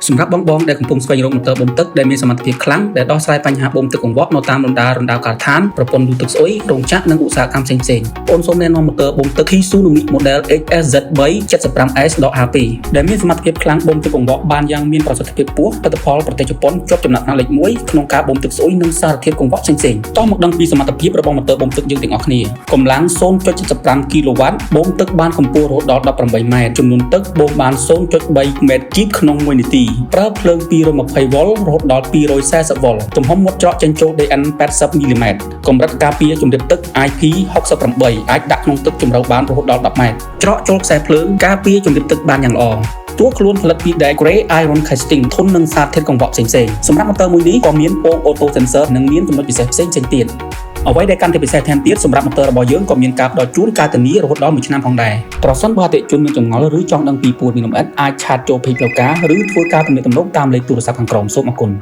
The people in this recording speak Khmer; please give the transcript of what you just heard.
សម្រាប់បងដែលកំពុងស្វែងរកម៉ូទ័របូមទឹកដែលមានសមត្ថភាពខ្លាំងដែលដោះស្រាយបញ្ហាបូមទឹកកង្វក់នៅតាមរណ្ដាការដ្ឋានប្រព័ន្ធលូទឹកស្អុយរោងចក្រនិងឧស្សាហកម្មផ្សេងៗបងសូមណែនាំម៉ូទ័របូមទឹក Kisunomic Model XSZ3 75S.2 ដែលមានសមត្ថភាពខ្លាំងបូមទឹកកង្វក់បានយ៉ាងមានប្រសិទ្ធភាពខ្ពស់លទ្ធផលប្រទេសជប៉ុនជាប់ចំណាត់ថ្នាក់លេខ1ក្នុងការបូមទឹកស្អុយនិងសារធាតុកង្វក់ផ្សេងៗតោះមកដឹងពីសមត្ថភាពរបស់ម៉ូទ័របូមទឹកយើងទាំងអស់គ្នាកម្លាំង 0.75 kW បូមទឹកបានកម្ពស់រហូតដល់18ម៉ែត្រចំនួនទឹកបូមបាន 0.3 ម៉ែត្រគីបក្នុង1នាទីប្រើភ្លើង220 វ៉ុលរហូតដល់240 វ៉ុលទំហំមាត់ច្រកចេញចូល DN 80 មីលីម៉ែត្រកម្រិតការពារជម្រាបទឹក IP68 អាចដាក់ក្នុងទឹកជម្រៅបានរហូតដល់10ម៉ែត្រច្រកចូលខ្សែភ្លើងការពារជម្រាបទឹកបានយ៉ាងល្អតួខ្លួនផលិតពីដែក Grey Iron Casting ធន់នឹងសារធាតុកង្វក់ផ្សេងៗសម្រាប់ម៉ូទ័រមួយនេះក៏មានពង Auto Sensor និងមានចំណុចពិសេសផ្សេងៗទៀតអ្វីដែលកាន់តែពិសេសថែមទៀតសម្រាប់ម៉ូទ័ររបស់យើងក៏មានការផ្ដល់ជូនការធានារហូតដល់1ឆ្នាំផងដែរប្រសិនបើអតិថិជនមានចម្ងល់ឬចង់ដឹងពីពួរមានលម្អិតអាចឆាតចូលពេចផ្លូវការឬធ្វើការទំនាក់ទំនងតាមលេខទូរស័ព្ទខាងក្រោមសូមអរគុណ